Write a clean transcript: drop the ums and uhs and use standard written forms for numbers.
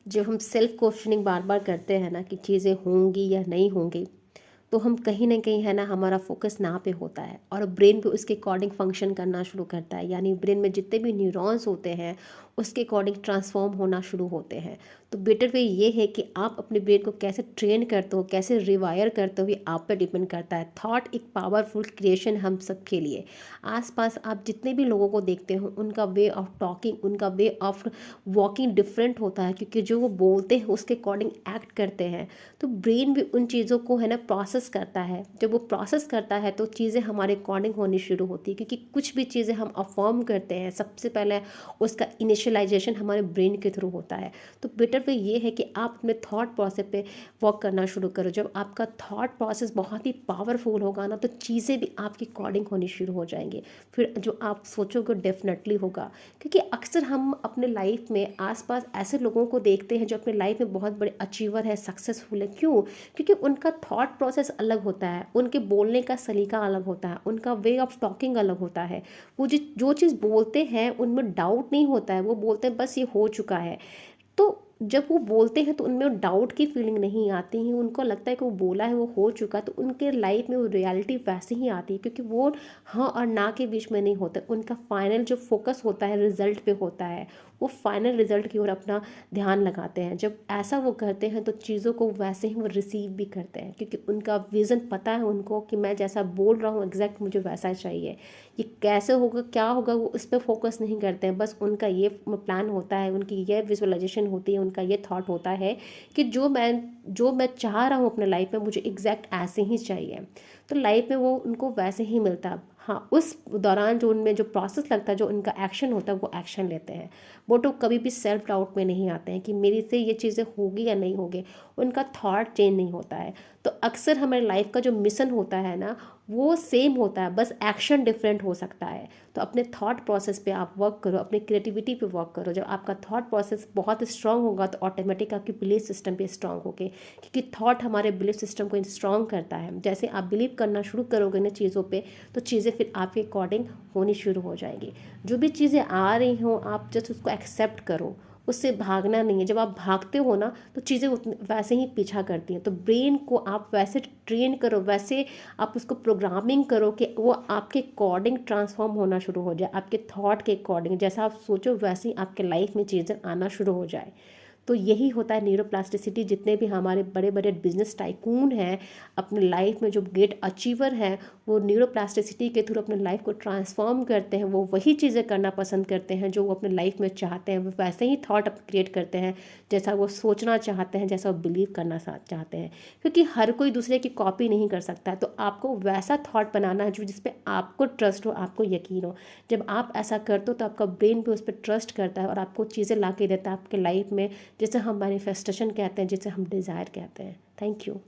जब हम self questioning बार बार करते हैं ना कि चीज़ें होंगी या नहीं होंगी, तो हम कहीं ना कहीं है ना हमारा फोकस ना पे होता है और ब्रेन भी उसके अकॉर्डिंग फंक्शन करना शुरू करता है। यानी ब्रेन में जितने भी न्यूरॉन्स होते हैं उसके अकॉर्डिंग ट्रांसफॉर्म होना शुरू होते हैं। तो बेटर वे ये है कि आप अपने ब्रेन को कैसे ट्रेन करते हो, कैसे रिवायर करते हो, ये आप पे डिपेंड करता है। थॉट एक पावरफुल क्रिएशन हम सबके लिए। आसपास आप जितने भी लोगों को देखते हो उनका वे ऑफ टॉकिंग, उनका वे ऑफ वॉकिंग डिफरेंट होता है, क्योंकि जो वो बोलते हैं उसके अकॉर्डिंग एक्ट करते हैं। तो ब्रेन भी उन चीज़ों को है ना प्रोसेस करता है। जब वो प्रोसेस करता है तो चीज़ें हमारे अकॉर्डिंग होनी शुरू होती है, क्योंकि कुछ भी चीज़ें हम अफर्म करते हैं सबसे पहले उसका इनिशियलाइजेशन हमारे ब्रेन के थ्रू होता है। तो बेटर वे ये है कि आप अपने थॉट प्रोसेस पे वर्क करना शुरू करो। जब आपका थॉट प्रोसेस बहुत ही पावरफुल होगा ना, तो चीज़ें भी आपके अकॉर्डिंग होनी शुरू हो जाएंगी। फिर जो आप सोचोगे डेफिनेटली होगा। क्योंकि अक्सर हम अपने लाइफ में आसपास ऐसे लोगों को देखते हैं जो अपने लाइफ में बहुत बड़े अचीवर है, सक्सेसफुल है। क्यों? क्योंकि उनका थॉट प्रोसेस अलग होता है, उनके बोलने का सलीका अलग होता है, उनका वे ऑफ टॉकिंग अलग होता है। वो जो चीज़ बोलते हैं उनमें डाउट नहीं होता है, वो बोलते हैं बस ये हो चुका है। तो जब वो बोलते हैं तो उनमें डाउट की फीलिंग नहीं आती है, उनको लगता है कि वो बोला है वो हो चुका, तो उनके लाइफ में वो रियलिटी वैसे ही आती है, क्योंकि वो हाँ और ना के बीच में नहीं होता। उनका फाइनल जो फोकस होता है रिजल्ट पे होता है, वो फाइनल रिजल्ट की ओर अपना ध्यान लगाते हैं। जब ऐसा वो करते हैं तो चीज़ों को वैसे ही वो रिसीव भी करते हैं, क्योंकि उनका विज़न पता है उनको कि मैं जैसा बोल रहा हूँ एग्जैक्ट मुझे वैसा चाहिए। ये कैसे होगा क्या होगा वो उस पर फोकस नहीं करते हैं, बस उनका ये प्लान होता है, उनकी ये विजुअलाइजेशन होती है, उनका ये थॉट होता है कि जो मैं चाह रहा हूँ अपने लाइफ में मुझे एग्जैक्ट ऐसे ही चाहिए। तो लाइफ में वो उनको वैसे ही मिलता है। हाँ, उस दौरान जो उनमें जो प्रोसेस लगता है, जो उनका एक्शन होता है, वो एक्शन लेते हैं। वो तो कभी भी सेल्फ डाउट में नहीं आते हैं कि मेरी से ये चीज़ें होगी या नहीं होगी। उनका थॉट चेंज नहीं होता है। तो अक्सर हमारे लाइफ का जो मिशन होता है ना, वो सेम होता है, बस एक्शन डिफरेंट हो सकता है। तो अपने थॉट प्रोसेस पे आप वर्क करो, अपने क्रिएटिविटी पे वर्क करो। जब आपका थॉट प्रोसेस बहुत स्ट्रांग होगा तो ऑटोमेटिक आपकी बिलीफ सिस्टम भी स्ट्रांग होगी, क्योंकि थॉट हमारे बिलीफ सिस्टम को स्ट्रांग करता है। जैसे आप बिलीव करना शुरू करोगे ना चीज़ों पे, तो चीज़ें फिर आपके अकॉर्डिंग होनी शुरू हो जाएंगी। जो भी चीज़ें आ रही हों आप जस्ट उसको एक्सेप्ट करो, उससे भागना नहीं है। जब आप भागते हो ना तो चीज़ें वैसे ही पीछा करती हैं। तो ब्रेन को आप वैसे ट्रेन करो, वैसे आप उसको प्रोग्रामिंग करो कि वो आपके अकॉर्डिंग ट्रांसफॉर्म होना शुरू हो जाए, आपके थॉट के अकॉर्डिंग। जैसा आप सोचो वैसे ही आपके लाइफ में चीज़ें आना शुरू हो जाए। तो यही होता है न्यूरोप्लास्टिसिटी। जितने भी हमारे बड़े बड़े बिजनेस टाइकून हैं, अपने लाइफ में जो ग्रेट अचीवर हैं, वो न्यूरोप्लास्टिसिटी के थ्रू अपने लाइफ को ट्रांसफॉर्म करते हैं। वो वही चीज़ें करना पसंद करते हैं जो वो अपने लाइफ में चाहते हैं। वो वैसे ही थॉट क्रिएट करते हैं जैसा वो सोचना चाहते हैं, जैसा वो बिलीव करना चाहते हैं। क्योंकि हर कोई दूसरे की कॉपी नहीं कर सकता है। तो आपको वैसा थॉट बनाना है जो जिस पे आपको ट्रस्ट हो, आपको यकीन हो। जब आप ऐसा करते हो तो आपका ब्रेन भी उस पर ट्रस्ट करता है और आपको चीज़ें ला के देता है आपके लाइफ में, जिसे हम मैनिफेस्टेशन कहते हैं, जिसे हम डिज़ायर कहते हैं। Thank you.